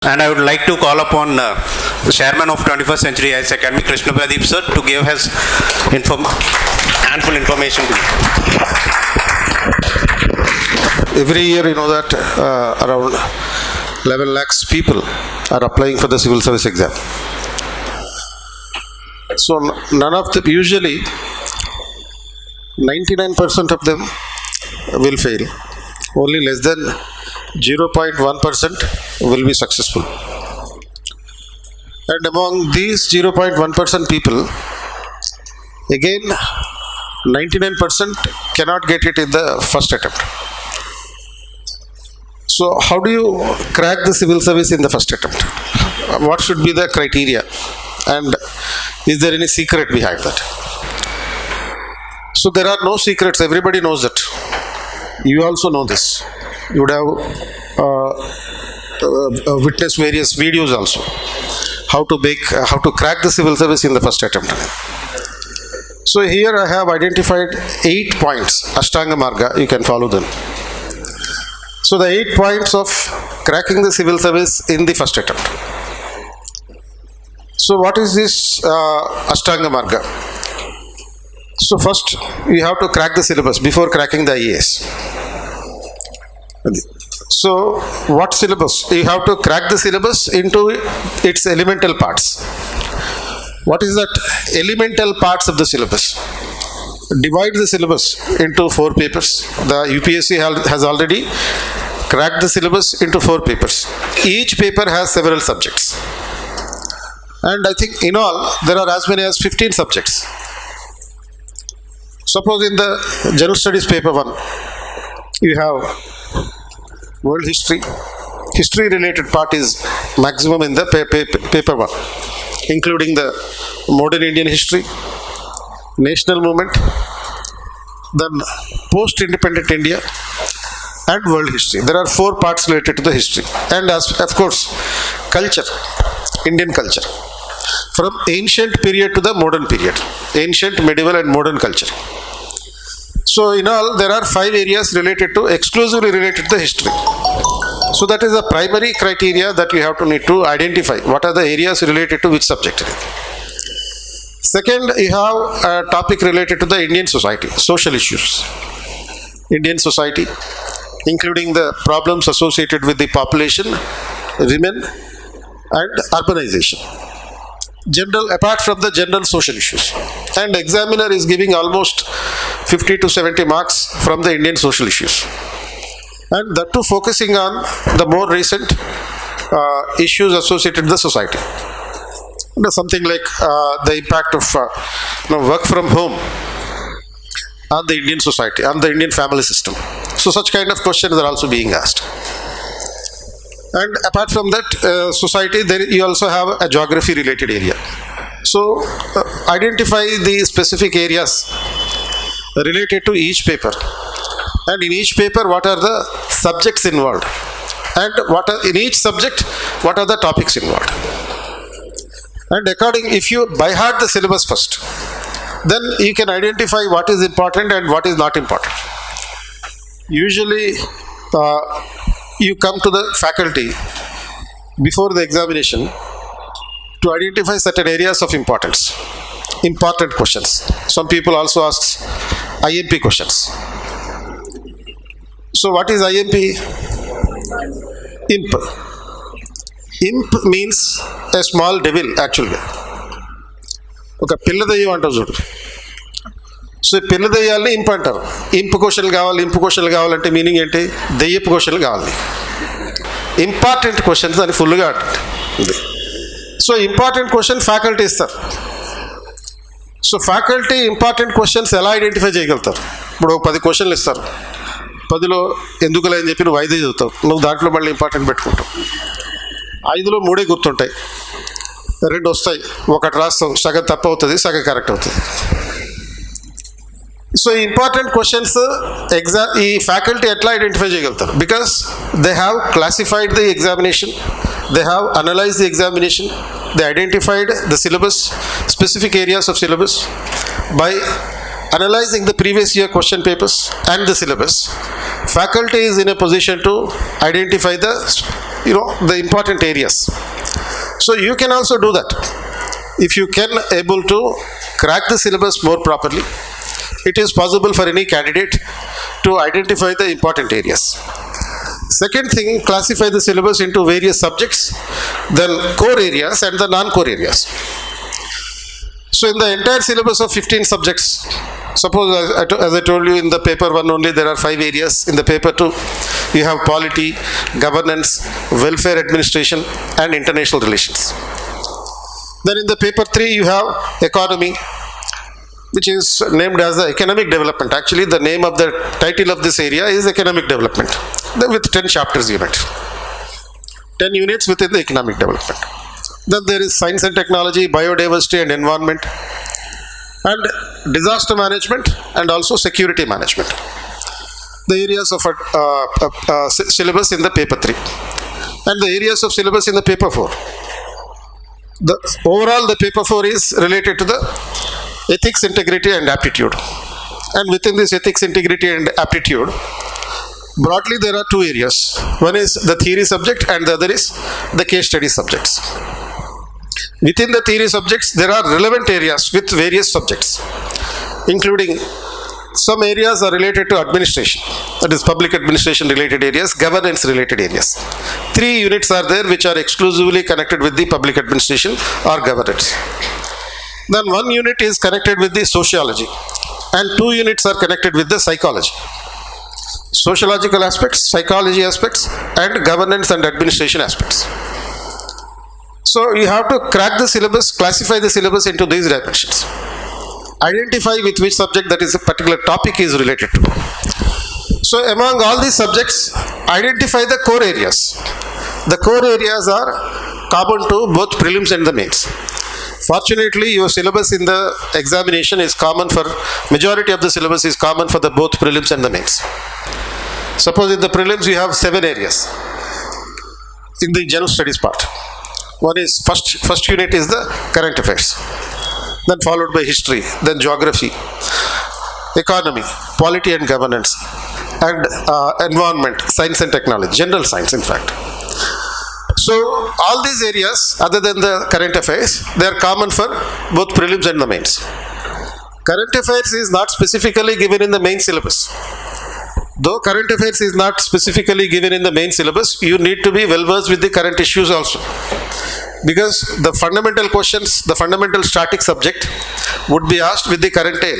And I would like to call upon the chairman of 21st Century IS Academy, Krishna Pradeep sir, to give his handful information to you. Every year, you know that around 11 lakhs people are applying for the civil service exam. So none of them, usually 99% of them will fail. Only less than 0.1% will be successful. And among these 0.1% people, again 99% cannot get it in the first attempt. So how do you crack the civil service in the first attempt? What should be the criteria? And is there any secret behind that? So there are no secrets. Everybody knows that. You also know this. You would have witnessed various videos also. How to crack the civil service in the first attempt. So here I have identified 8 points, Ashtanga Marga, you can follow them. So the 8 points of cracking the civil service in the first attempt. So what is this Ashtanga Marga? So first you have to crack the syllabus before cracking the IAS. So what syllabus? You have to crack the syllabus into its elemental parts. What is that elemental parts of the syllabus? Divide the syllabus into 4 papers. The UPSC has already cracked the syllabus into 4 papers. Each paper has several subjects. And I think in all, there are as many as 15 subjects. Suppose in the General Studies paper 1, you have world history. History related part is maximum in the paper 1, including the modern Indian history, national movement, then post-independent India, and world history. There are 4 parts related to the history. And as of course, culture, Indian culture. From ancient period to the modern period. Ancient, medieval and modern culture. So in all, there are 5 areas exclusively related to the history. So that is the primary criteria that we have to need to identify. What are the areas related to which subject? Second, you have a topic related to the Indian society, social issues. Indian society, including the problems associated with the population, women, and urbanization. Apart from the general social issues. And examiner is giving almost 50 to 70 marks from the Indian social issues. And that too focusing on the more recent issues associated with the society. Something like the impact of work from home on the Indian society, on the Indian family system. So such kind of questions are also being asked. And apart from that society, you also have a geography related area. So identify the specific areas related to each paper. And in each paper, what are the subjects involved? And in each subject, what are the topics involved? And if you by heart the syllabus first, then you can identify what is important and what is not important. Usually, you come to the faculty before the examination to identify certain areas of importance, important questions. Some people also ask IMP questions. So what is IMP? Imp. Imp means a small devil actually. ఒక పిల్ల దెయ్యం అంటారు చూడు. So పిల్ల దెయ్యాలని ఇంప్ అంటారు. ఇంపు క్వశ్చన్లు కావాలంటే meaning ఏంటి? దెయ్యపు క్వశ్చన్లు కావాలి. ఇంపార్టెంట్ క్వశ్చన్స్ అని ఫుల్గా అంటుంది. సో ఇంపార్టెంట్ క్వశ్చన్ ఫ్యాకల్టీ ఇస్తారు. సో ఫ్యాకల్టీ ఇంపార్టెంట్ క్వశ్చన్స్ ఎలా ఐడెంటిఫై చేయగలుగుతారు? ఇప్పుడు 10 క్వశ్చన్లు ఇస్తారు. 10లో ఎందుకులే అని చెప్పి నువ్వు 5 చదువుతావు. నువ్వు దాంట్లో మళ్ళీ ఇంపార్టెంట్ పెట్టుకుంటావు. 5లో 3 గుర్తుంటాయి, 2 వస్తాయి, 1 రాస్తాం, సగం తప్పు అవుతుంది, సగం కరెక్ట్ అవుతుంది. సో ఇంపార్టెంట్ క్వశ్చన్స్ ఈ ఫ్యాకల్టీ ఎట్లా ఐడెంటిఫై చేయగలుగుతారు? Because they have classified the examination, they have analyse the examination, they identified the syllabus, specific areas of syllabus. By analyzing the previous year question papers and the syllabus, faculty is in a position to identify the the important areas. So you can also do that. If you can able to crack the syllabus more properly, it is possible for any candidate to identify the important areas. Second thing, classify the syllabus into various subjects, then core areas and the non-core areas. So in the entire syllabus of 15 subjects, suppose as I told you, in the paper 1 only there are 5 areas. In the paper 2, you have polity, governance, welfare administration and international relations. Then in the paper 3, you have economy, which is named as the economic development. Actually, the name of the title of this area is economic development, with 10 chapters unit. 10 units within the economic development. Then there is science and technology, biodiversity and environment, and disaster management and also security management. The areas of syllabus in the paper 3 and the areas of syllabus in the paper 4. Overall, the paper 4 is related to the ethics, integrity and aptitude. And within this ethics, integrity and aptitude, broadly there are 2 areas. One is the theory subject and the other is the case study subjects. Within the theory subjects, there are relevant areas with various subjects, including some areas are related to administration, that is public administration related areas, governance related areas. 3 units are there which are exclusively connected with the public administration or governance. Then 1 unit is connected with the sociology and 2 units are connected with the psychology. Sociological aspects, psychology aspects and governance and administration aspects. So you have to crack the syllabus, classify the syllabus into these dimensions. Identify with which subject that is a particular topic is related to. So among all these subjects, identify the core areas. The core areas are common to both prelims and the mains. Fortunately, your syllabus in the examination is common for, majority of the syllabus is common for the both prelims and the mains. Suppose in the prelims you have 7 areas in the general studies part. One is first unit is the current affairs, then followed by history, then geography, economy, polity and governance, and environment, science and technology, general science in fact. So all these areas other than the current affairs, they are common for both prelims and the mains. Current affairs is not specifically given in the main syllabus. Though current affairs is not specifically given in the main syllabus, you need to be well versed with the current issues also. Because the fundamental questions, the fundamental static subject would be asked with the current tail,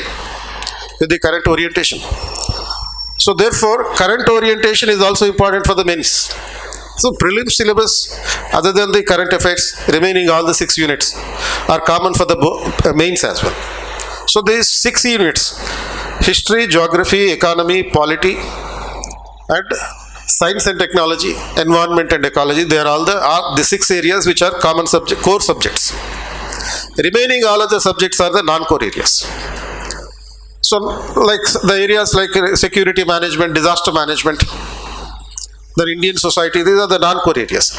with the current orientation. So therefore, current orientation is also important for the mains. So prelim syllabus, other than the current affairs, remaining all the 6 units are common for the mains as well. So these 6 units, history, geography, economy, polity, and science and technology, environment and ecology, they are all the 6 areas which are common subject, core subjects. Remaining all other subjects are the non-core areas. So like the areas like security management, disaster management, the Indian society, these are the non-core areas.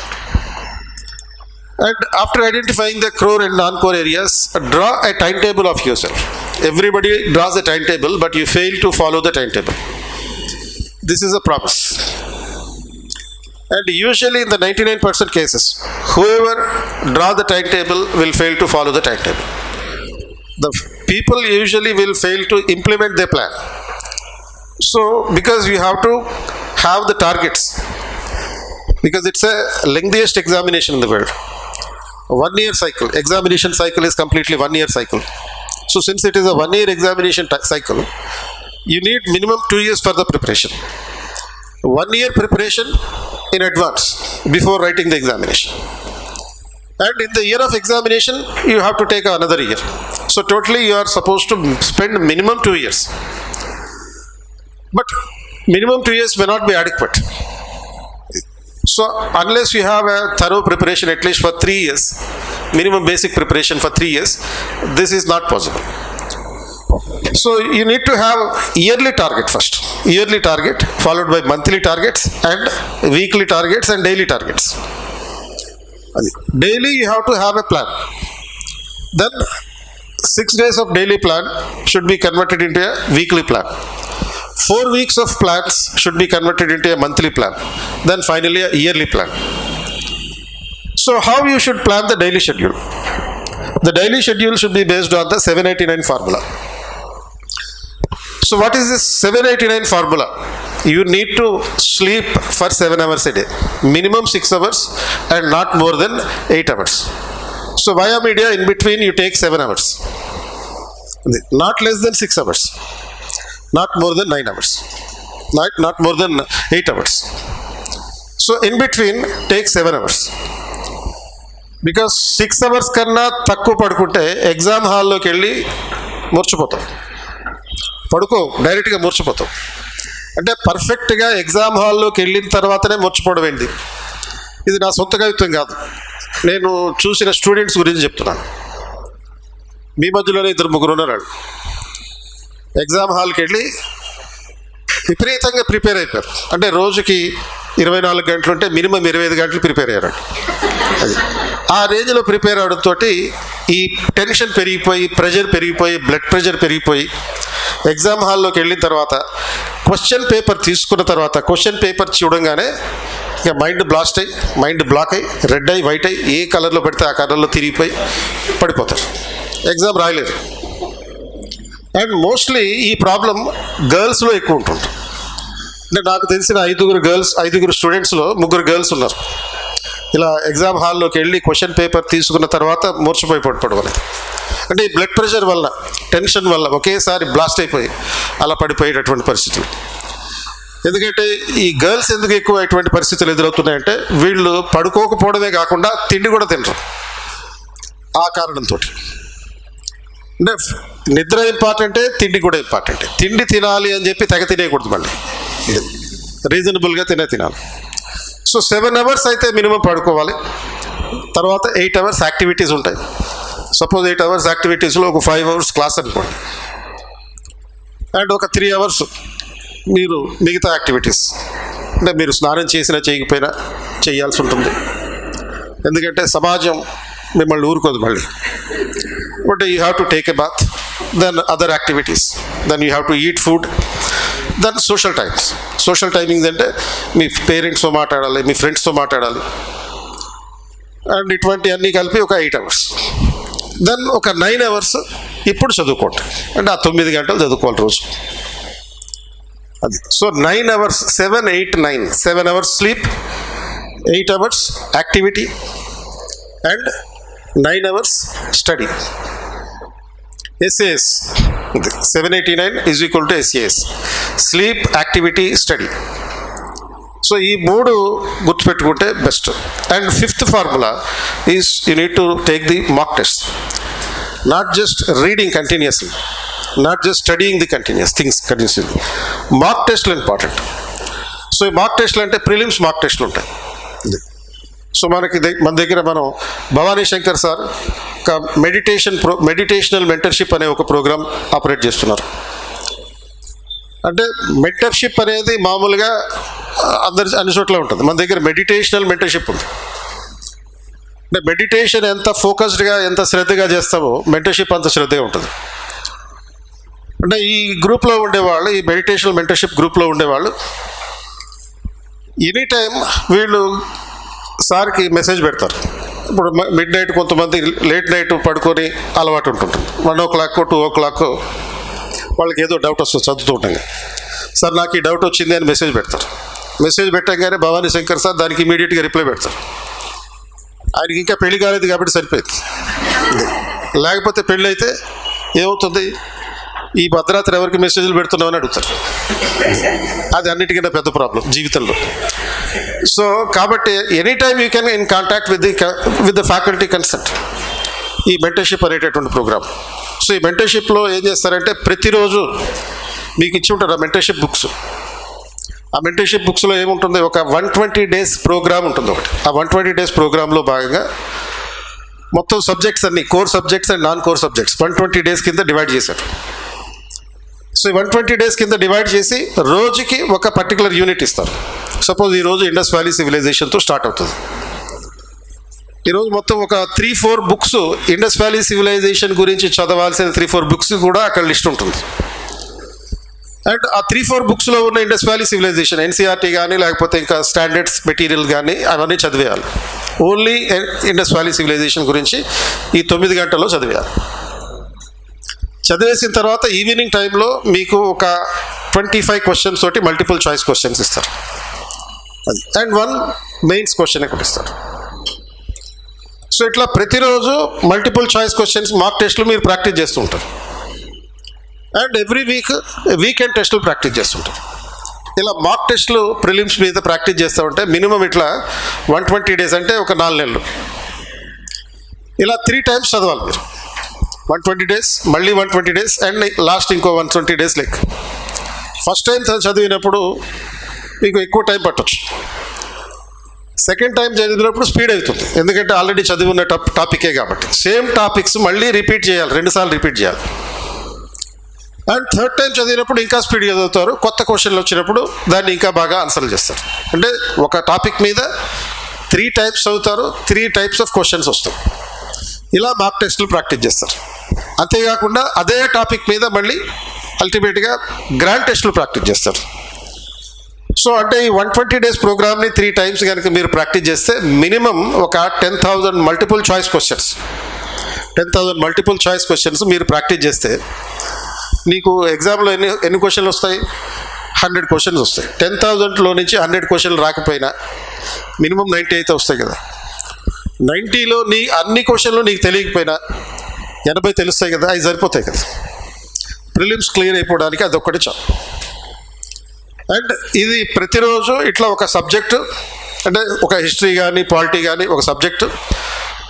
And after identifying the core and non-core areas, draw a timetable of yourself. Everybody draws a timetable, but you fail to follow the timetable. This is a promise. And usually in the 99% cases, whoever draw the timetable will fail to follow the timetable. The people usually will fail to implement their plan. So, because you have to have the targets, because it's a lengthiest examination in the world. 1 year cycle, examination cycle is completely 1 year cycle. So since it is a 1 year examination cycle, you need minimum 2 years for the preparation. 1 year preparation in advance before writing the examination. And in the year of examination, you have to take another year. So totally you are supposed to spend minimum 2 years. But minimum 2 years may not be adequate. So unless you have a thorough preparation at least for 3 years, minimum basic preparation for 3 years, this is not possible. So you need to have yearly target first. Yearly target followed by monthly targets and weekly targets and daily targets. Daily you have to have a plan. Then 6 days of daily plan should be converted into a weekly plan. 4 weeks of plans should be converted into a monthly plan. Then finally a yearly plan. So how you should plan the daily schedule? The daily schedule should be based on the 789 formula. So what is this 789 formula? You need to sleep for 7 hours a day, minimum 6 hours and not more than 8 hours. So via media in between you take 7 hours, not less than 6 hours, not more than 9 hours, not more than 8 hours. So in between take 7 hours. Because 6 hours కన్నా తక్కువ పడుకుంటే exam హాల్లోకి వెళ్ళి మూర్చిపోతాం, డైరెక్ట్గా మూర్చిపోతాం. అంటే పర్ఫెక్ట్గా exam హాల్లోకి వెళ్ళిన తర్వాతనే మూర్చిపోవడం ఏంటి? ఇది నా సొంత కవిత్వం కాదు, నేను చూసిన స్టూడెంట్స్ గురించి చెప్తున్నాను. మీ మధ్యలోనే 2-3 ఉన్నారు, ఎగ్జామ్ హాల్కి వెళ్ళి విపరీతంగా ప్రిపేర్ అయిపోయారు. అంటే రోజుకి 24 గంటలు ఉంటే మినిమం 25 గంటలు ప్రిపేర్ అయ్యారు. అది ఆ రేంజ్లో ప్రిపేర్ అవడంతో ఈ టెన్షన్ పెరిగిపోయి, ప్రెషర్ పెరిగిపోయి, బ్లడ్ ప్రెషర్ పెరిగిపోయి ఎగ్జామ్ హాల్లోకి వెళ్ళిన తర్వాత క్వశ్చన్ పేపర్ తీసుకున్న తర్వాత క్వశ్చన్ పేపర్ చూడంగానే ఇక మైండ్ బ్లాక్ అయ్యి రెడ్ అయ్యి వైట్ అయ్యి ఏ కలర్లో పెడితే ఆ కలర్లో తిరిగిపోయి పడిపోతారు, ఎగ్జామ్ రాయలేరు. అండ్ మోస్ట్లీ ఈ ప్రాబ్లం గర్ల్స్లో ఎక్కువ ఉంటుంది. అంటే నాకు తెలిసిన 5 స్టూడెంట్స్లో 3 గర్ల్స్ ఉన్నారు. ఇలా ఎగ్జామ్ హాల్లోకి వెళ్ళి క్వశ్చన్ పేపర్ తీసుకున్న తర్వాత మూర్చిపోయి పడిపోవడం. అంటే ఈ బ్లడ్ ప్రెషర్ వల్ల, టెన్షన్ వల్ల ఒకేసారి బ్లాస్ట్ అయిపోయి అలా పడిపోయేటటువంటి పరిస్థితులు. ఎందుకంటే ఈ గర్ల్స్ ఎందుకు ఎక్కువ ఇటువంటి పరిస్థితులు ఎదురవుతున్నాయంటే వీళ్ళు పడుకోకపోవడమే కాకుండా తిండి కూడా తినరు. ఆ కారణంతో అంటే నిద్ర ఇంపార్టెంటే, తిండి కూడా ఇంపార్టెంటే. తిండి తినాలి అని చెప్పి తెగ తినేయకూడదు, మళ్ళీ రీజనబుల్గా తినాలి. సో 7 అవర్స్ అయితే మినిమం పడుకోవాలి. తర్వాత 8 అవర్స్ యాక్టివిటీస్ ఉంటాయి. సపోజ్ 8 అవర్స్ యాక్టివిటీస్లో ఒక 5 అవర్స్ క్లాస్ అనుకోండి, అండ్ ఒక 3 అవర్స్ మీరు మిగతా యాక్టివిటీస్, అంటే మీరు స్నానం చేసినా చేయకపోయినా చేయాల్సి ఉంటుంది. ఎందుకంటే సమాజం మిమ్మల్ని ఊరుకోదు మళ్ళీ. But you have to take a bath, then other activities, then you have to eat food, then social timings అంటే మీ పేరెంట్స్తో మాట్లాడాలి, మీ ఫ్రెండ్స్తో మాట్లాడాలి, అండ్ ఇటువంటి అన్నీ కలిపి ఒక 8 అవర్స్. దెన్ ఒక 9 అవర్స్ ఇప్పుడు చదువుకోండి, అంటే ఆ 9 గంటలు చదువుకోవాలి రోజు. అది so 9 hours, 7, 8, 9, 7 hours sleep, 8 hours activity and 9 hours study. SAS 789 is equal to SAS, sleep, activity, study. So ఈ 3 గుర్తుపెట్టుకుంటే best. And 5th formula is you need to take the mock test. Not just reading continuously, not just studying the continuously. Mock టెస్ట్లు important. So ఈ మాక్ టెస్ట్లు అంటే prelims మాక్ టెస్ట్లు ఉంటాయి. So మన దగ్గర మనం భవానీ శంకర్ సార్ ఒక మెడిటేషనల్ మెంటర్షిప్ అనే ఒక ప్రోగ్రామ్ ఆపరేట్ చేస్తున్నారు. అంటే మెంటర్షిప్ అనేది మామూలుగా అన్ని చోట్ల ఉంటుంది, మన దగ్గర మెడిటేషనల్ మెంటర్షిప్ ఉంది. అంటే మెడిటేషన్ ఎంత ఫోకస్డ్గా, ఎంత శ్రద్ధగా చేస్తామో మెంటర్షిప్ అంత శ్రద్ధగా ఉంటుంది. అంటే ఈ గ్రూప్లో ఉండేవాళ్ళు, ఈ మెడిటేషనల్ మెంటర్షిప్ గ్రూప్లో ఉండేవాళ్ళు ఎనీ టైం వీళ్ళు సార్కి మెసేజ్ పెడతారు. ఇప్పుడు మిడ్ నైట్, కొంతమంది లేట్ నైట్ పడుకొని అలవాటు ఉంటుంది, 1 o'clock 2 o'clock వాళ్ళకి ఏదో డౌట్ వస్తుంది చదువుతూ ఉండగా. సార్ నాకు ఈ డౌట్ వచ్చింది అని మెసేజ్ పెడతారు. మెసేజ్ పెట్టగానే భవానీ శంకర్ సార్ దానికి ఇమీడియట్గా రిప్లై పెడతారు. ఆయనకి ఇంకా పెళ్లి కాలేదు కాబట్టి సరిపోయింది. లేకపోతే పెళ్ళి అయితే ఏమవుతుంది, ఈ భద్రాత్రి ఎవరికి మెసేజ్లు పెడుతున్నామని అడుగుతారు. అది అన్నిటికన్నా పెద్ద ప్రాబ్లం జీవితంలో. సో కాబట్టి any time you can in contact with the faculty consult, ఈ మెంటర్షిప్ అనేటటువంటి ప్రోగ్రామ్. సో ఈ మెంటర్షిప్లో ఏం చేస్తారంటే ప్రతిరోజు మీకు ఇచ్చి ఉంటారు ఆ మెంటర్షిప్ బుక్స్. ఆ మెంటర్షిప్ బుక్స్లో ఏముంటుంది, ఒక 120 days ప్రోగ్రామ్ ఉంటుంది ఒకటి. ఆ 120 days ప్రోగ్రాంలో భాగంగా మొత్తం సబ్జెక్ట్స్ అన్ని, core subjects and non core subjects 120 days కింద డివైడ్ చేశారు. సో 120 days కింద డివైడ్ చేసి రోజుకి ఒక పర్టికులర్ యూనిట్ ఇస్తారు. సపోజ్ ఈరోజు ఇండస్ వ్యాలీ సివిలైజేషన్తో స్టార్ట్ అవుతుంది. ఈరోజు మొత్తం ఒక 3-4 books ఇండస్ వ్యాలీ సివిలైజేషన్ గురించి చదవాల్సిన 3-4 books కూడా అక్కడ లిస్ట్ ఉంటుంది. అండ్ ఆ 3-4 booksలో ఉన్న ఇండస్ వ్యాలీ సివిలైజేషన్ ఎన్సీఆర్టీ కానీ లేకపోతే ఇంకా స్టాండర్డ్స్ మెటీరియల్ కానీ అవన్నీ చదివేయాలి. ఓన్లీ ఇండస్ వ్యాలీ సివిలైజేషన్ గురించి ఈ 9 గంటల్లో చదివేయాలి. చదివేసిన తర్వాత ఈవినింగ్ టైంలో మీకు ఒక 25 క్వశ్చన్స్ తోటి మల్టిపుల్ చాయిస్ క్వశ్చన్స్ ఇస్తారు. అది అండ్ 1 మెయిన్స్ క్వశ్చన్ కూడా ఇస్తారు. సో ఇట్లా ప్రతిరోజు మల్టిపుల్ చాయిస్ క్వశ్చన్స్ మార్క్ టెస్ట్లు మీరు ప్రాక్టీస్ చేస్తూ ఉంటారు. అండ్ ఎవ్రీ వీకెండ్ టెస్టులు ప్రాక్టీస్ చేస్తుంటారు. ఇలా మార్క్ టెస్ట్లు ప్రిలిమ్స్ మీద ప్రాక్టీస్ చేస్తూ ఉంటే మినిమం ఇట్లా 120 డేస్ అంటే ఒక 4 నెలలు ఇలా 3 times చదవాలి మీరు. 120 డేస్, మళ్ళీ 120 డేస్ అండ్ లాస్ట్ ఇంకో 120 డేస్. లైక్ ఫస్ట్ టైం చదివినప్పుడు మీకు ఎక్కువ టైం పట్టవచ్చు. సెకండ్ టైం చదివినప్పుడు స్పీడ్ అవుతుంది, ఎందుకంటే ఆల్రెడీ చదివిన టాపికే కాబట్టి. సేమ్ టాపిక్స్ మళ్ళీ రిపీట్ చేయాలి, 2 సార్లు రిపీట్ చేయాలి. అండ్ థర్డ్ టైం చదివినప్పుడు ఇంకా స్పీడ్గా చదువుతారు. కొత్త క్వశ్చన్లు వచ్చినప్పుడు దాన్ని ఇంకా బాగా ఆన్సర్లు చేస్తారు. అంటే ఒక టాపిక్ మీద 3 times చదువుతారు, 3 types ఆఫ్ క్వశ్చన్స్ వస్తాయి. ఇలా మార్క్ టెస్టులు ప్రాక్టీస్ చేస్తారు. అంతేకాకుండా అదే టాపిక్ మీద మళ్ళీ అల్టిమేట్గా గ్రాండ్ టెస్టులు ప్రాక్టీస్ చేస్తారు. సో అంటే ఈ 120 డేస్ ప్రోగ్రామ్ని 3 times కనుక మీరు ప్రాక్టీస్ చేస్తే మినిమం ఒక 10,000 మల్టిపుల్ చాయిస్ క్వశ్చన్స్ మీరు ప్రాక్టీస్ చేస్తే నీకు ఎగ్జామ్లో ఎన్ని క్వశ్చన్లు వస్తాయి? 100 క్వశ్చన్స్ వస్తాయి. 10,000లో నుంచి 100 క్వశ్చన్లు రాకపోయినా మినిమం 90 అయితే వస్తాయి కదా. 90లో అన్ని క్వశ్చన్లు నీకు తెలియకపోయినా 80 తెలుస్తాయి కదా, అవి సరిపోతాయి కదా. ప్రిలిమ్స్ క్లియర్ అయిపోవడానికి అదొక్కటి చాలు. అండ్ ఇది ప్రతిరోజు ఇట్లా ఒక సబ్జెక్టు, అంటే ఒక హిస్టరీ కానీ పాలిటీ కానీ ఒక సబ్జెక్టు,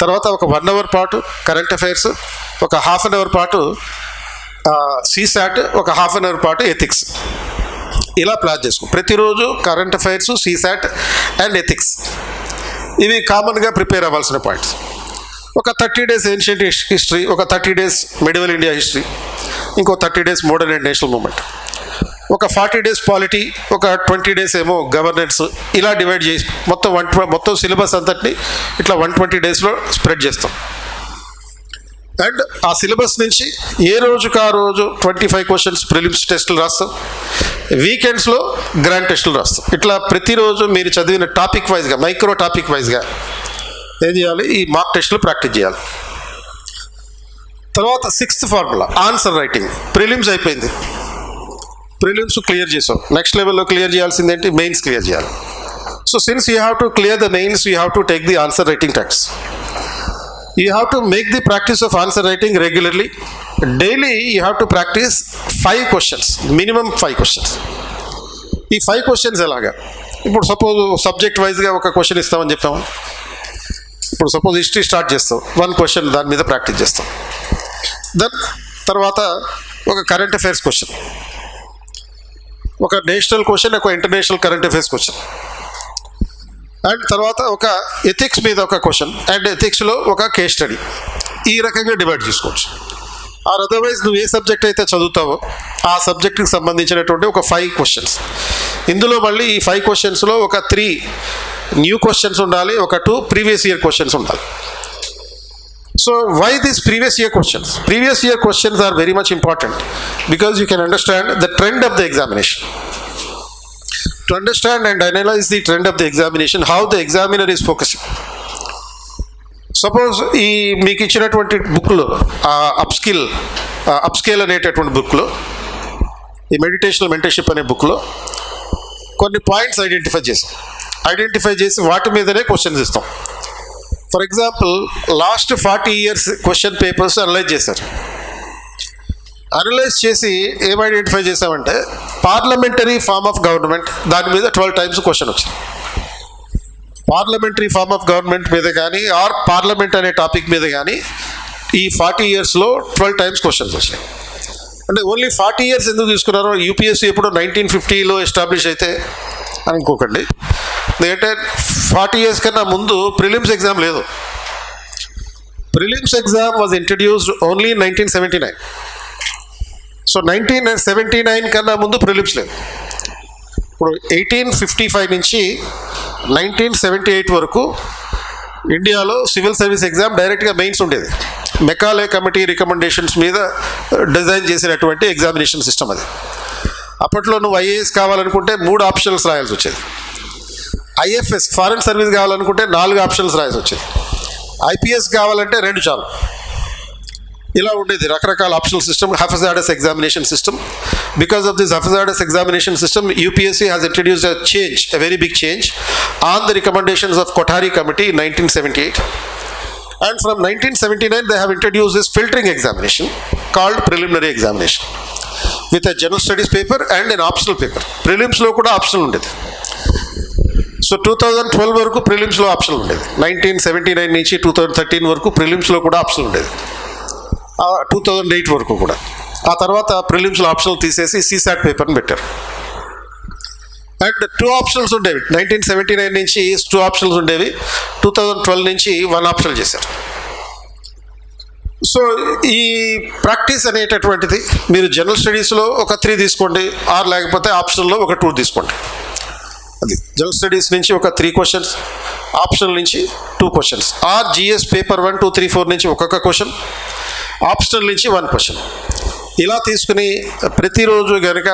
తర్వాత ఒక 1 hour పాటు కరెంట్ అఫైర్స్, ఒక ½ an hour పాటు CSAT, ఒక ½ an hour పాటు ఎథిక్స్. ఇలా ప్లాన్ చేసుకో. ప్రతిరోజు current affairs, CSAT and ethics ఇవి కామన్గా ప్రిపేర్ అవ్వాల్సిన పాయింట్స్. ఒక 30 days ఏన్షియంట్ హిస్టరీ, ఒక 30 days మెడివల్ ఇండియా హిస్టరీ, ఇంకో 30 days modern and national movement, ఒక 40 days పాలిటీ, ఒక 20 days ఏమో గవర్నెన్స్. ఇలా డివైడ్ చేసి మొత్తం సిలబస్ అంతటిని ఇట్లా 120 daysలో స్ప్రెడ్ చేస్తాం. అండ్ ఆ సిలబస్ నుంచి ఏ రోజుకు ఆ రోజు 25 క్వశ్చన్స్ ప్రిలిమ్స్ టెస్టులు రాస్తాం. వీకెండ్స్లో గ్రాండ్ టెస్టులు రాస్తాం. ఇట్లా ప్రతిరోజు మీరు చదివిన టాపిక్ వైజ్గా, మైక్రో టాపిక్ వైజ్గా ఏం చేయాలి? ఈ మార్క్ టెస్టులు ప్రాక్టీస్ చేయాలి. తర్వాత 6th formula answer writing. Prelims అయిపోయింది, ప్రిలిమ్స్ క్లియర్ చేసాం. నెక్స్ట్ లెవెల్లో క్లియర్ చేయాల్సింది ఏంటి? మెయిన్స్ క్లియర్ చేయాలి. So since you have to clear the mains, you have to take the answer writing text. You have to make the practice of answer writing regularly. Daily you have to practice 5 questions, minimum 5 questions. ఈ 5 questions ఎలాగా? ఇప్పుడు suppose subject వైజ్గా ఒక question ఇస్తామని చెప్పాము. ఇప్పుడు suppose history start చేస్తాం, 1 question దాని మీద ప్రాక్టీస్ చేస్తాం. దెన్ తర్వాత ఒక కరెంట్ అఫైర్స్ క్వశ్చన్, ఒక నేషనల్ క్వశ్చన్, ఒక international current affairs question. And తర్వాత ఒక ఎథిక్స్ మీద ఒక క్వశ్చన్, అండ్ ఎథిక్స్లో ఒక కేస్ స్టడీ. ఈ రకంగా డివైడ్ చేసుకోవచ్చు. ఆర్ అదర్వైజ్ నువ్వు ఏ సబ్జెక్ట్ అయితే చదువుతావో ఆ సబ్జెక్ట్కి సంబంధించినటువంటి ఒక 5 questions. ఇందులో మళ్ళీ ఈ 5 questionsలో ఒక 3 న్యూ క్వశ్చన్స్ ఉండాలి, ఒక 2 ప్రీవియస్ ఇయర్ క్వశ్చన్స్ ఉండాలి. So why this previous year questions? Previous year questions are very much important because you can understand the trend of the examination. To understand and analyze the trend of the examination, how the examiner is focusing. Suppose ఈ మీకు ఇచ్చినటువంటి బుక్లో upscale అనేటటువంటి బుక్లో, ఈ meditational mentorship అనే బుక్లో కొన్ని పాయింట్స్ ఐడెంటిఫై చేసి వాటి మీదనే క్వశ్చన్స్ ఇస్తాం. For example last 40 years question papers analyse చేశారు. అనలైజ్ చేసి ఏం ఐడెంటిఫై చేసామంటే పార్లమెంటరీ ఫార్మ్ ఆఫ్ గవర్నమెంట్, దాని మీద 12 times క్వశ్చన్ వచ్చింది. పార్లమెంటరీ ఫార్మ్ ఆఫ్ గవర్నమెంట్ మీద కానీ ఆర్ పార్లమెంట్ అనే టాపిక్ మీద కానీ ఈ 40 yearsలో 12 times క్వశ్చన్స్ వచ్చాయి. అంటే ఓన్లీ 40 years ఎందుకు తీసుకున్నారో? యూపీఎస్సీ ఎప్పుడు 1950లో ఎస్టాబ్లిష్ అయితే అనుకోకండి. ఎందుకంటే 40 years కన్నా ముందు ప్రిలిమ్స్ ఎగ్జామ్ లేదు. Prelims exam was introduced only in 1979. So 1979 కన్నా ముందు ప్రిలిమ్స్ లేదు. ఇప్పుడు 1855 నుంచి 1978 వరకు ఇండియాలో సివిల్ సర్వీస్ ఎగ్జామ్ డైరెక్ట్గా మెయిన్స్ ఉండేది. మెకాలే కమిటీ రికమెండేషన్స్ మీద డిజైన్ చేసినటువంటి ఎగ్జామినేషన్ సిస్టమ్ అది. అప్పట్లో నువ్వు ఐఏఎస్ కావాలనుకుంటే 3 options రాయాల్సి వచ్చేది. ఐఎఫ్ఎస్ ఫారెన్ సర్వీస్ కావాలనుకుంటే 4 ఆప్షన్స్ రాయాల్సి వచ్చేది. ఐపీఎస్ కావాలంటే 2 చాలు. ఇలా ఉండేది రకరకాల optional system, haphazardous examination system. Because of this haphazardous examination system, UPSC has introduced a very big change on the recommendations of Kothari Committee in 1978. And from 1979, they have introduced this filtering examination called preliminary examination with a general studies paper and an optional paper. Prelims lo kuda optional undedi. So 2012 వరకు prelims లో option ఉండేది. 1979 నుంచి 2013 వరకు prelims లో కూడా option ఉండేది. 2008 వరకు కూడా. ఆ తర్వాత ప్రిలిమ్స్ లో ఆప్షనల్ తీసేసి సీసాట్ పేపర్ని పెట్టారు. అండ్ 2 ఆప్షనల్స్ ఉండేవి. 1979 నుంచి 2 ఆప్షనల్స్ ఉండేవి. 2012 నుంచి 1 ఆప్షనల్ చేశారు. సో ఈ ప్రాక్టీస్ అనేటటువంటిది మీరు జనరల్ స్టడీస్లో ఒక 3 తీసుకోండి, ఆర్ లేకపోతే ఆప్షనల్లో ఒక 2 తీసుకోండి. అది జనరల్ స్టడీస్ నుంచి ఒక 3 క్వశ్చన్స్, ఆప్షనల్ నుంచి 2 క్వశ్చన్స్, ఆర్ జిఎస్ పేపర్ 1, 2, 3, 4 నుంచి ఒక్కొక్క క్వశ్చన్, ఆప్షనల్ నుంచి 1 క్వశ్చన్. ఇలా తీసుకుని ప్రతిరోజు కనుక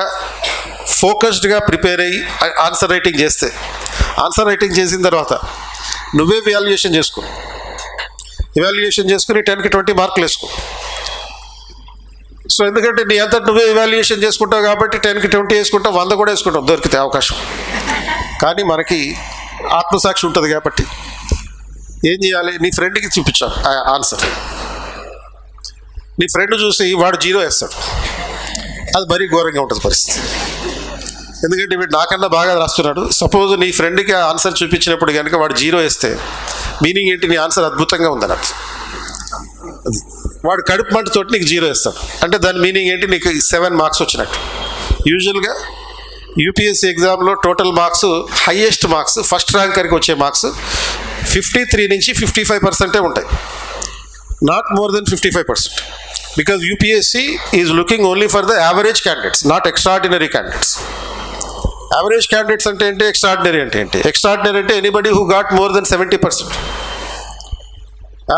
ఫోకస్డ్గా ప్రిపేర్ అయ్యి ఆన్సర్ రైటింగ్ చేస్తే, ఆన్సర్ రైటింగ్ చేసిన తర్వాత నువ్వే ఇవాల్యుయేషన్ చేసుకో. ఇవాల్యుయేషన్ చేసుకుని 10కి 20 మార్కులు వేసుకో. సో ఎందుకంటే నీ అంతటి నువ్వే ఇవాల్యుయేషన్ చేసుకుంటావు కాబట్టి 10కి 20 వేసుకుంటావు, 100 కూడా వేసుకుంటావు దొరికితే అవకాశం. కానీ మనకి ఆత్మసాక్షి ఉంటుంది కాబట్టి ఏం చేయాలి, నీ ఫ్రెండ్కి చూపించాలి ఆ ఆన్సర్. నీ ఫ్రెండ్ చూసి వాడు 0 వేస్తాడు, అది మరీ ఘోరంగా ఉంటుంది పరిస్థితి. ఎందుకంటే వీడు నాకన్నా బాగా రాస్తున్నాడు. సపోజ్ నీ ఫ్రెండ్కి ఆ ఆన్సర్ చూపించినప్పుడు కనుక వాడు 0 వేస్తే మీనింగ్ ఏంటి, నీ ఆన్సర్ అద్భుతంగా ఉందని అర్థం. వాడు కడుపు మంటతోటి నీకు 0 వేస్తాడు అంటే దాని మీనింగ్ ఏంటి, నీకు 7 మార్క్స్ వచ్చినట్టు. యూజువల్గా యూపీఎస్సీ ఎగ్జామ్లో total marks, highest marks, first ర్యాంకర్కి వచ్చే మార్క్స్ 53 నుంచి 55% ఉంటాయి. Not more than 55%. Because UPSC is looking only for the average candidates, not extraordinary candidates. Average candidates అంటే ఏంటి, extraordinary అంటే ఏంటి? Extraordinary అంటే anybody who got more than 70%.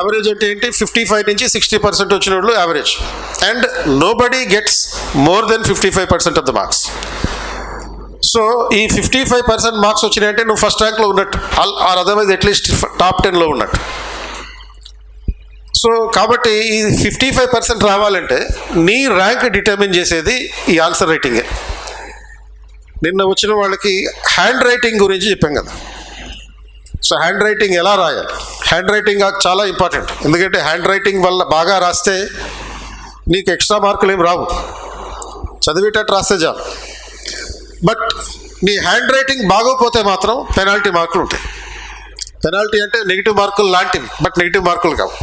Average అంటే ఏంటి, 55 నుంచి 60% వచ్చిన వాళ్ళు average. And nobody gets more than 55% of the marks. So ఈ 55% మార్క్స్ వచ్చినాయంటే నువ్వు ఫస్ట్ ర్యాంక్లో ఉన్నట్టు, ఆర్ అదర్వైజ్ అట్లీస్ట్ టాప్ 10లో ఉన్నట్టు. సో కాబట్టి ఈ 55% రావాలంటే నీ ర్యాంక్ డిటర్మిన్ చేసేది ఈ ఆన్సర్ రైటింగే. నిన్న వచ్చిన వాళ్ళకి హ్యాండ్ రైటింగ్ గురించి చెప్పాం కదా. సో హ్యాండ్ రైటింగ్ ఎలా రాయాలి, హ్యాండ్ రైటింగ్ చాలా ఇంపార్టెంట్. ఎందుకంటే హ్యాండ్ రైటింగ్ వల్ల బాగా రాస్తే నీకు ఎక్స్ట్రా మార్కులు ఏం రావు, చదివేటట్టు రాస్తే చాలు. బట్ నీ హ్యాండ్ రైటింగ్ బాగోపోతే మాత్రం పెనాల్టీ మార్కులు ఉంటాయి. పెనాల్టీ అంటే నెగిటివ్ మార్కులు లాంటివి, బట్ నెగిటివ్ మార్కులు కావు.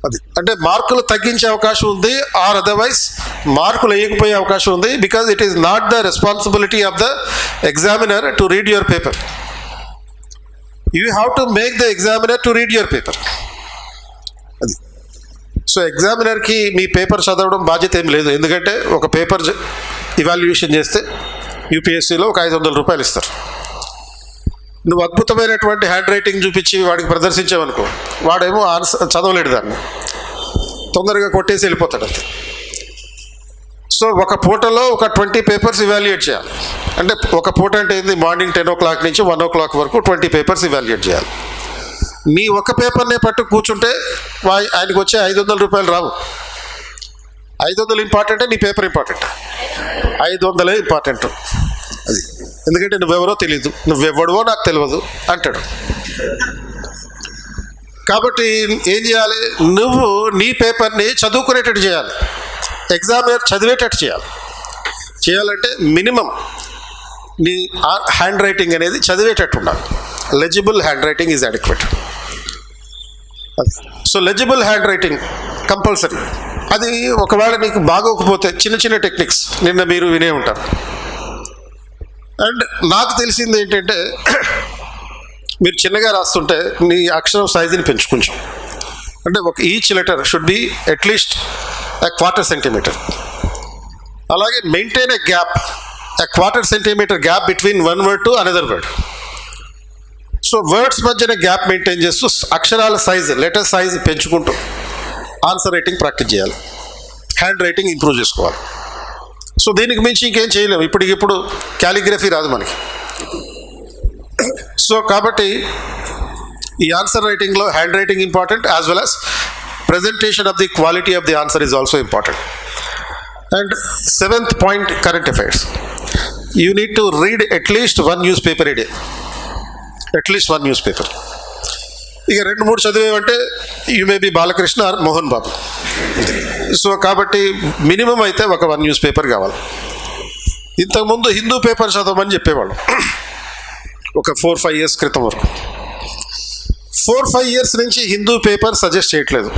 అది అంటే మార్కులు తగ్గించే అవకాశం ఉంది, ఆర్ అదర్వైజ్ మార్కులు వేయకపోయే అవకాశం ఉంది. Because it is not the responsibility of the examiner to read your paper. You have to make the examiner to read your paper. అది సో ఎగ్జామినర్కి మీ పేపర్ చదవడం బాధ్యత ఏం లేదు. ఎందుకంటే ఒక పేపర్ ఇవాల్యుయేషన్ చేస్తే యూపీఎస్సీలో ఒక 500 రూపాయలు ఇస్తారు. నువ్వు అద్భుతమైనటువంటి హ్యాండ్ రైటింగ్ చూపించి వాడికి ప్రదర్శించావనుకో, వాడేమో ఆన్సర్ చదవలేడు, దాన్ని తొందరగా కొట్టేసి వెళ్ళిపోతాడు అంతే. సో ఒక పూటలో ఒక 20 పేపర్స్ ఇవాల్యుయేట్ చేయాలి. అంటే ఒక పూట అంటే ఏంది, మార్నింగ్ 10 o'clock నుంచి 1 o'clock వరకు 20 పేపర్స్ ఇవాల్యుయేట్ చేయాలి. నీ ఒక్క పేపర్నే పట్టు కూర్చుంటే ఆయనకు వచ్చే 500 రూపాయలు రావు. 500 ఇంపార్టెంటే, నీ పేపర్ ఇంపార్టెంట్, 500 ఇంపార్టెంట్. అది ఎందుకంటే నువ్వెవరో తెలియదు, నువ్వెవడవో నాకు తెలియదు అంటాడు. కాబట్టి ఏం చేయాలి, నువ్వు నీ పేపర్ని చదువుకునేటట్టు చేయాలి, ఎగ్జామినర్ చదివేటట్టు చేయాలి. చేయాలంటే మినిమం నీ హ్యాండ్ రైటింగ్ అనేది చదివేటట్టు ఉండాలి. Legible hand writing is adequate. So legible hand writing compulsory. అది ఒకవేళ నీకు బాగోకపోతే చిన్న చిన్న టెక్నిక్స్ నిన్న మీరు వినే ఉంటారు. అండ్ నాకు తెలిసింది ఏంటంటే, మీరు చిన్నగా రాస్తుంటే నీ అక్షరం సైజుని పెంచుకుంటాం. అంటే ఒక each letter should be at least a 1/4 centimeter. అలాగే maintain a 1/4 centimeter gap between one word to another word. So words మధ్యన గ్యాప్ మెయింటైన్ చేస్తూ అక్షరాల సైజు, లెటర్ సైజు పెంచుకుంటూ ఆన్సర్ రైటింగ్ ప్రాక్టీస్ చేయాలి, హ్యాండ్ రైటింగ్ ఇంప్రూవ్ చేసుకోవాలి. సో దీనికి మించి ఇంకేం చేయలేము. ఇప్పటికిప్పుడు క్యాలిగ్రఫీ రాదు మనకి. సో కాబట్టి ఈ ఆన్సర్ రైటింగ్లో handwriting important, as well as presentation of the quality of the answer is also important. And seventh point, current affairs. You need to read at least one newspaper a day. At least one newspaper. ఇక 2-3 చదివేవంటే you may be Balakrishna or Mohan Babu. So కాబట్టి minimum అయితే ఒక 1 news paper కావాలి. ఇంతకుముందు Hindu paper చదవమని చెప్పేవాళ్ళు ఒక 4-5 years క్రితం వరకు. 4-5 years నుంచి హిందూ పేపర్ సజెస్ట్ చేయట్లేదు,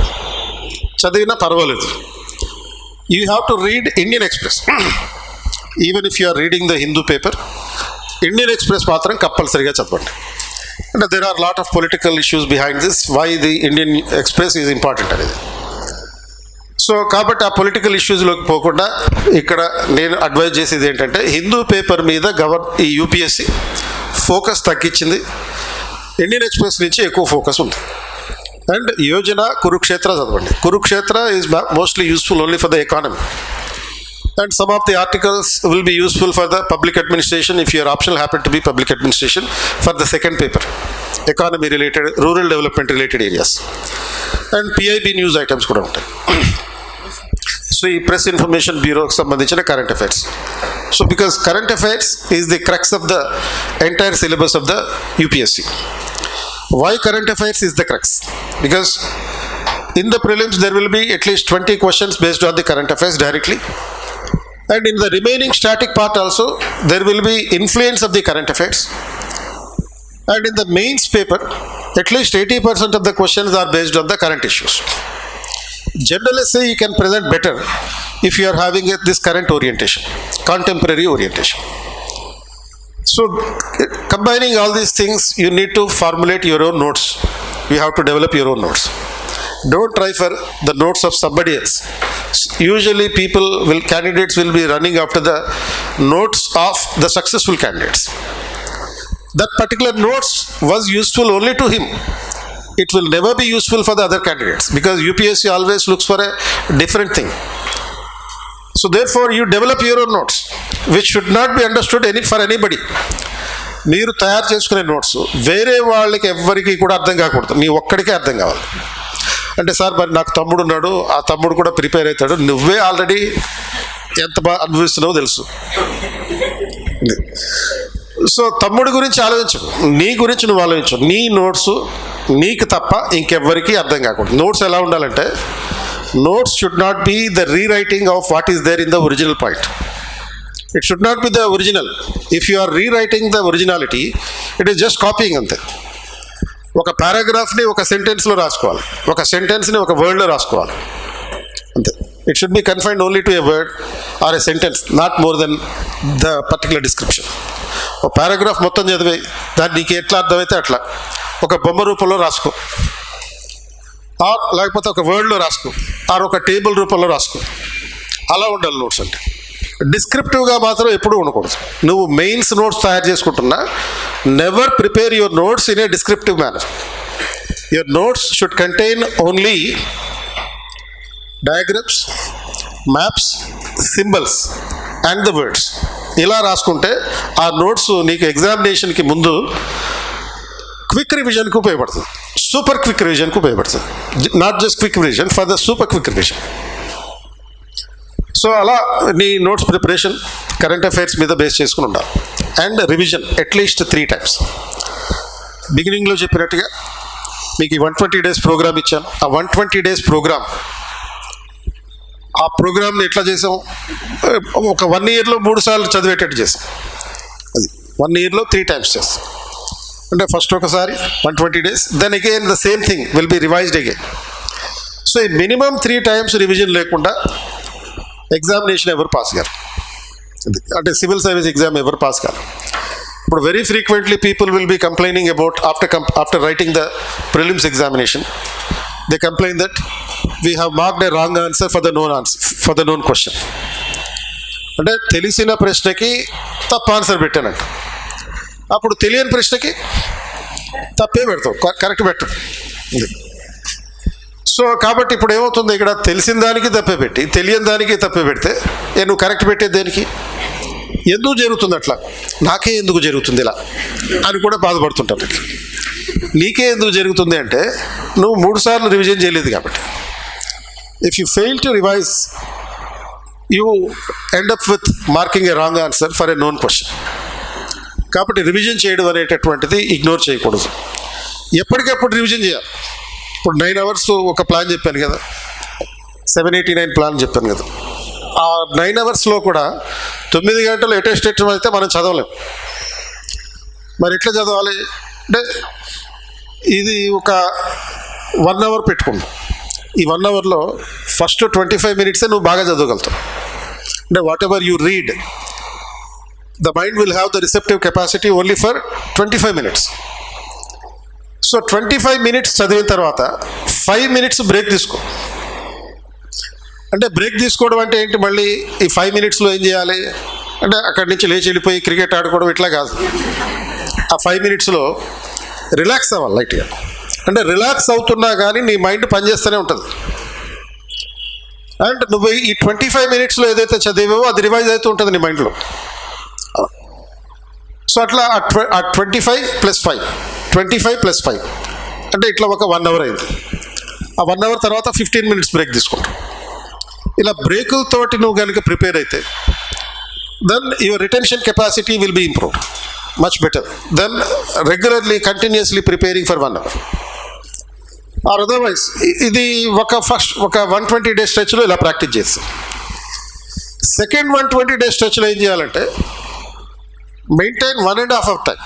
చదివినా పర్వాలేదు. You have to read Indian Express. Even if you are reading the Hindu paper, Indian Express మాత్రం కంపల్సరీగా చదవండి. అంటే there are lot of political issues behind this, why the Indian Express is important అనేది. So కాబట్టి ఆ పొలిటికల్ ఇష్యూస్లోకి పోకుండా ఇక్కడ నేను అడ్వైజ్ చేసేది ఏంటంటే, హిందూ పేపర్ మీద ఈ యూపీఎస్సీ ఫోకస్ తగ్గించింది, ఇండియన్ ఎక్స్ప్రెస్ నుంచి ఎక్కువ ఫోకస్ ఉంది. అండ్ యోజన, కురుక్షేత్ర చదవండి. Kurukshetra is mostly useful only for the economy. And some of the articles will be useful for the public administration if your optional happen to be public administration for the second paper, economy related, rural development related areas. And PIB news items kuda untayi. So ee press information bureau ki sambandhinchina current affairs. So because current affairs is the crux of the entire syllabus of the UPSC. Why current affairs is the crux? Because in the prelims there will be at least 20 questions based on the current affairs directly. And in the remaining static part also, there will be influence of the current affairs. And in the mains paper, at least 80% of the questions are based on the current issues. Generally say you can present better if you are having this current orientation, contemporary orientation. So combining all these things, you need to formulate your own notes. You have to develop your own notes. Don't try for the notes of somebody else. Usually candidates will be running after the notes of the successful candidates. That particular notes was useful only to him. It will never be useful for the other candidates because UPSC always looks for a different thing. So therefore you develop your own notes which should not be understood for anybody. మీరు తయారు చేసుకునే notes వేరే వాళ్ళకి ఎవ్వరికి కూడా అర్థం కాకూడదు, నీ ఒక్కడికే అర్థం కావాలి. అంటే సార్ మరి నాకు తమ్ముడు ఉన్నాడు, ఆ తమ్ముడు కూడా ప్రిపేర్ అవుతాడు, నువ్వే ఆల్రెడీ ఎంత బాగా అనుభవిస్తున్నావో తెలుసు. సో తమ్ముడి గురించి ఆలోచించు, నీ గురించి నువ్వు ఆలోచించు. నీ నోట్స్ నీకు తప్ప ఇంకెవ్వరికి అర్థం కాకూడదు. నోట్స్ ఎలా ఉండాలంటే, notes should not be the rewriting of what is there in the original point. It should not be the original. If you are rewriting the originality, it is just copying అంతే. ఒక పారాగ్రాఫ్ని ఒక సెంటెన్స్లో రాసుకోవాలి, ఒక సెంటెన్స్ని ఒక వర్డ్లో రాసుకోవాలి అంతే. It should be confined only to a word or a sentence, not more then the particular description. ఒక paragraph మొత్తం చదివి దాన్ని నీకు ఎట్లా అర్థమైతే అట్లా ఒక బొమ్మ రూపంలో రాసుకో, ఆర్ లేకపోతే ఒక వర్డ్లో రాసుకో, ఆర్ ఒక టేబుల్ రూపంలో రాసుకో. అలా ఉండాలి నోట్స్ అంటే. డిస్క్రిప్టివ్గా మాత్రం ఎప్పుడూ ఉండకూడదు. నువ్వు మెయిన్స్ నోట్స్ తయారు చేసుకుంటున్నా, never prepare your notes in a descriptive manner. Your notes should contain only diagrams, maps, symbols and the words. ఇలా రాసుకుంటే ఆ నోట్స్ నీకు ఎగ్జామినేషన్కి ముందు క్విక్ రివిజన్కి ఉపయోగపడుతుంది, సూపర్ క్విక్ రివిజన్కి ఉపయోగపడుతుంది. Not just quick revision, for the super quick revision. So అలా నీ notes preparation current affairs మీద బేస్ చేసుకుని ఉండాలి. And revision at least 3 times. బిగినింగ్లో చెప్పినట్టుగా మీకు 120 days ప్రోగ్రామ్ ఇచ్చాను. ఆ 120 days ప్రోగ్రామ్, ఆ ప్రోగ్రామ్ని ఎట్లా చేసాం, ఒక 1 yearలో 3 సార్లు చదివేటట్టు చేసాం. అది 1 yearలో 3 times చేస్తాం. అంటే ఫస్ట్ ఒకసారి 120 days, then again the same thing will be revised again. So ఈ మినిమం 3 times రివిజన్ లేకుండా ఎగ్జామినేషన్ ఎవరు పాస్ కారు, అంటే సివిల్ సర్వీస్ ఎగ్జామ్ ఎవరు పాస్ కారు. ఇప్పుడు very frequently people will be complaining about after writing the prelims examination, they complain that we have marked a wrong answer for the known question. అంటే తెలిసిన ప్రశ్నకి తప్పు ఆన్సర్ పెట్టానంట, అప్పుడు తెలియని ప్రశ్నకి తప్పే పెడతావు, కరెక్ట్ పెట్టు. సో కాబట్టి ఇప్పుడు ఏమవుతుంది, ఇక్కడ తెలిసిన దానికి తప్పే పెట్టి తెలియని దానికి తప్పే పెడితే నువ్వు కరెక్ట్ పెట్టేది దేనికి? ఎందుకు జరుగుతుంది అట్లా, నాకే ఎందుకు జరుగుతుంది ఇలా అని కూడా బాధపడుతుంటారు. నీకే ఎందుకు జరుగుతుంది అంటే నువ్వు 3 సార్లు రివిజన్ చేయలేదు కాబట్టి. If you fail to revise you end up with marking A wrong answer for a known question. కాబట్టి రివిజన్ చేయడం అనేటటువంటిది ఇగ్నోర్ చేయకూడదు, ఎప్పటికెప్పుడు రివిజన్ చేయాలి. ఇప్పుడు 9 hours ఒక ప్లాన్ చెప్పాను కదా, 789 ప్లాన్ చెప్పాను కదా. ఆ 9 hours కూడా 9 గంటలు ఎటెస్ట్ అయితే మనం చదవలేం. మరి ఎట్లా చదవాలి అంటే ఇది ఒక 1 hour పెట్టుకుందాం. ఈ 1 hourలో ఫస్ట్ 25 minutes నువ్వు బాగా చదవగలుగుతావు. అంటే what ever you read, the mind will have the receptive capacity only for 25 minutes. So 25 minutes చదివిన తర్వాత 5 minutes బ్రేక్ తీసుకో. అంటే బ్రేక్ తీసుకోవడం అంటే ఏంటి, మళ్ళీ ఈ 5 minutesలో ఏం చేయాలి అంటే అక్కడి నుంచి లేచి వెళ్ళిపోయి క్రికెట్ ఆడుకోవడం ఇట్లా కాదు. ఆ 5 minutesలో రిలాక్స్ అవ్వాలి లైట్గా. అంటే రిలాక్స్ అవుతున్నా కానీ నీ మైండ్ పనిచేస్తూనే ఉంటుంది. అండ్ నువ్వు ఈ 25 minutesలో ఏదైతే చదివావో అది రివైజ్ అవుతూ ఉంటుంది నీ మైండ్లో. సో అట్లా ఆ 25 + 5, 25 + 5 అంటే ఇట్లా ఒక 1 hour అయింది. ఆ 1 hour తర్వాత 15 minutes బ్రేక్ తీసుకుంటావు. ఇలా బ్రేకులతోటి నువ్వు కనుక ప్రిపేర్ అయితే then your retention capacity will be improved much better than regularly continuously preparing for 1 hour. Or otherwise ఇది ఒక 120 days స్ట్రెచ్లో ఇలా ప్రాక్టీస్ చేస్తాం. సెకండ్ 120 days స్ట్రెచ్లో ఏం చేయాలంటే మెయింటైన్ 1.5 hour టైం.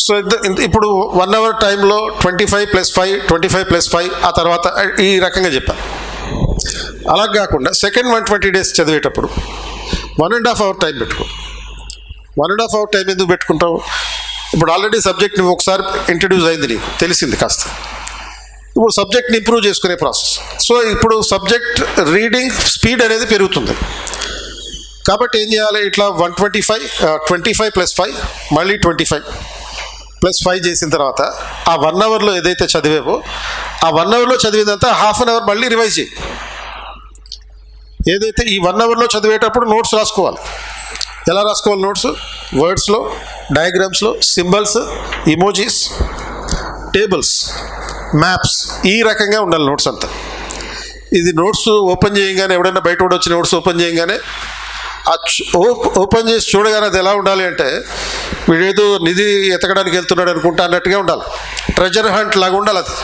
సో ఇప్పుడు 1 hour టైంలో 25 + 5, 25 + 5 ఆ తర్వాత ఈ రకంగా చెప్పాను. అలా కాకుండా సెకండ్ 120 days చదివేటప్పుడు 1.5 hour టైం పెట్టుకో. 1.5 hour టైం ఎందుకు పెట్టుకుంటావు, ఇప్పుడు ఆల్రెడీ సబ్జెక్ట్ నువ్వు ఒకసారి ఇంట్రడ్యూస్ అయింది, నీకు తెలిసింది కాస్త. ఇప్పుడు సబ్జెక్ట్ని ఇంప్రూవ్ చేసుకునే ప్రాసెస్. సో ఇప్పుడు సబ్జెక్ట్ రీడింగ్ స్పీడ్ అనేది పెరుగుతుంది. కాబట్టి ఏం చేయాలి, ఇట్లా 25 + 5 మళ్ళీ 25 + 5 చేసిన తర్వాత ఆ 1 hourలో ఏదైతే చదివేవో ఆ 1 hourలో చదివిందంతా ½ hour మళ్ళీ రివైజ్ చేయి. ఏదైతే ఈ 1 hourలో చదివేటప్పుడు నోట్స్ రాసుకోవాలి. ఎలా రాసుకోవాలి నోట్స్, వర్డ్స్లో, డయాగ్రామ్స్లో, సింబల్స్, ఇమోజీస్, టేబుల్స్, మ్యాప్స్, ఈ రకంగా ఉండాలి నోట్స్ అంతా. ఇది నోట్స్ ఓపెన్ చేయగానే ఎవడైనా బయట వచ్చి నోట్స్ ఓపెన్ చేయగానే ఓపెన్ చేసి చూడగానే అది ఎలా ఉండాలి అంటే వీడేదో నిధి ఎతకడానికి వెళ్తున్నాడు అనుకుంటా అన్నట్టుగా ఉండాలి. ట్రెజర్ హంట్ లాగా ఉండాలి అది.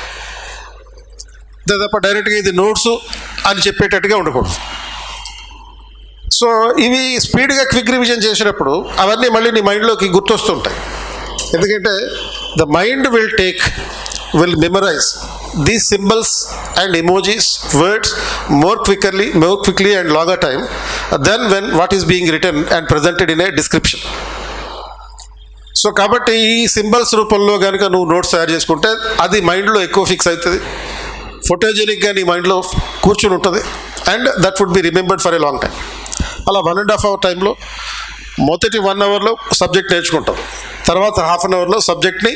తప్ప డైరెక్ట్గా ఇది నోట్స్ అని చెప్పేటట్టుగా ఉండకూడదు. సో ఇవి స్పీడ్గా క్విక్ రివిజన్ చేసినప్పుడు అవన్నీ మళ్ళీ నీ మైండ్లోకి గుర్తొస్తుంటాయి. ఎందుకంటే the mind will memorize these symbols and emojis, words more quickly and longer time than when what is being written and presented in a description. So కాబట్టి ఈ సింబల్స్ రూపంలో కనుక నువ్వు నోట్స్ తయారు చేసుకుంటే అది మైండ్లో ఎక్కువ ఫిక్స్ అవుతుంది, ఫోటోజెనిక్గా నీ మైండ్లో కూర్చుని ఉంటుంది, and that would be remembered for a long time. అలా 1.5 hour టైంలో మొదటి 1 hourలో సబ్జెక్ట్ నేర్చుకుంటాం, తర్వాత ½ hourలో సబ్జెక్ట్ని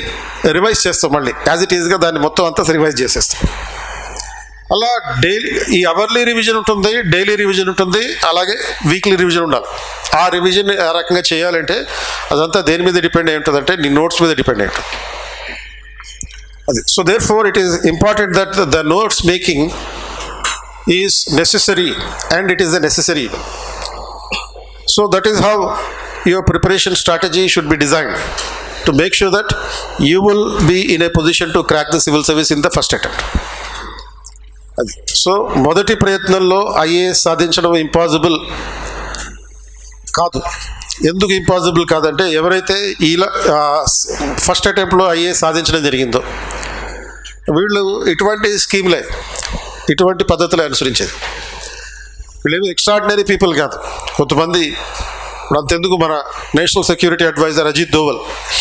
రివైజ్ చేస్తాం, మళ్ళీ యాజ్ ఇట్ ఈజ్గా దాన్ని మొత్తం అంతా రివైజ్ చేసేస్తాం. అలా డైలీ ఈ అవర్లీ రివిజన్ ఉంటుంది, డైలీ రివిజన్ ఉంటుంది, అలాగే వీక్లీ రివిజన్ ఉండాలి. ఆ రివిజన్ ఆ రకంగా చేయాలంటే అదంతా దేని మీద డిపెండ్ అయి ఉంటుంది అంటే నీ నోట్స్ మీద డిపెండ్ అయి ఉంటుంది అది. So therefore it is important that the notes making is necessary and it is the necessary. So that is how your preparation strategy should be designed to make sure that you will be in a position to crack the civil service in the first attempt. So మొదటి ప్రయత్నంలో IAS సాధించడం impossible కాదు. ఎందుకు impossible కాదంటే ఎవరైతే ఇలా first అటెంప్ట్లో IAS సాధించడం జరిగిందో వీళ్ళు ఇటువంటి స్కీమ్లే, ఇటువంటి పద్ధతులే అనుసరించేది. వీళ్ళేమి ఎక్స్ట్రాడినరీ పీపుల్ కాదు. కొంతమంది ఇప్పుడు అంతెందుకు మన national security adviser Ajit Doval,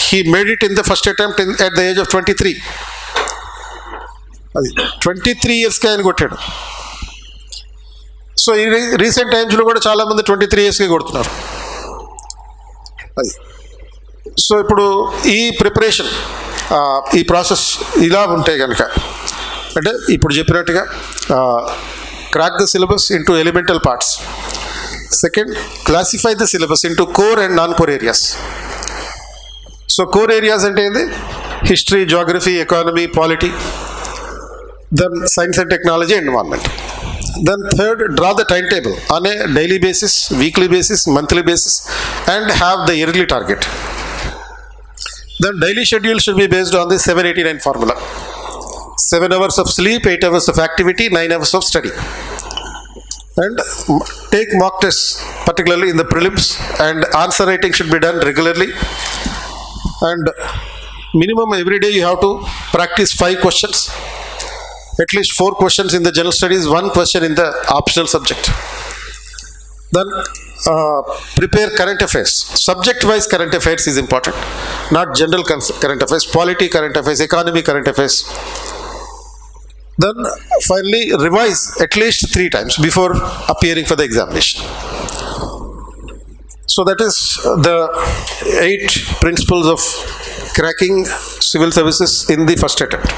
he made it in the first attempt at the age of 23. అది 23 yearsకే ఆయన కొట్టాడు. సో ఈ రీసెంట్ టైమ్స్లో కూడా చాలామంది 23 yearsకే కొడుతున్నారు. అది సో ఇప్పుడు ఈ ప్రిపరేషన్ ఈ ప్రాసెస్ ఇలా ఉంటే కనుక అంటే ఇప్పుడు చెప్పినట్టుగా crack the syllabus into elemental parts Second, classify the syllabus into core and non-core areas. So core areas ante endi? History, geography, economy, polity. Then science and technology, environment. Then third, draw the timetable on a daily basis, weekly basis, monthly basis, and have the yearly target. Then daily schedule should be based on the 789 formula. 7 hours of sleep, 8 hours of activity, 9 hours of study. And take mock tests, particularly in the prelims, and answer writing should be done regularly. And minimum every day you have to practice 5 questions. At least 4 questions in the general studies, 1 question in the optional subject. Then prepare current affairs. Subject-wise current affairs is important, not general current affairs, polity current affairs, economy current affairs. Then finally revise at least 3 times before appearing for the examination. So that is the 8 principles of cracking civil services in the first attempt.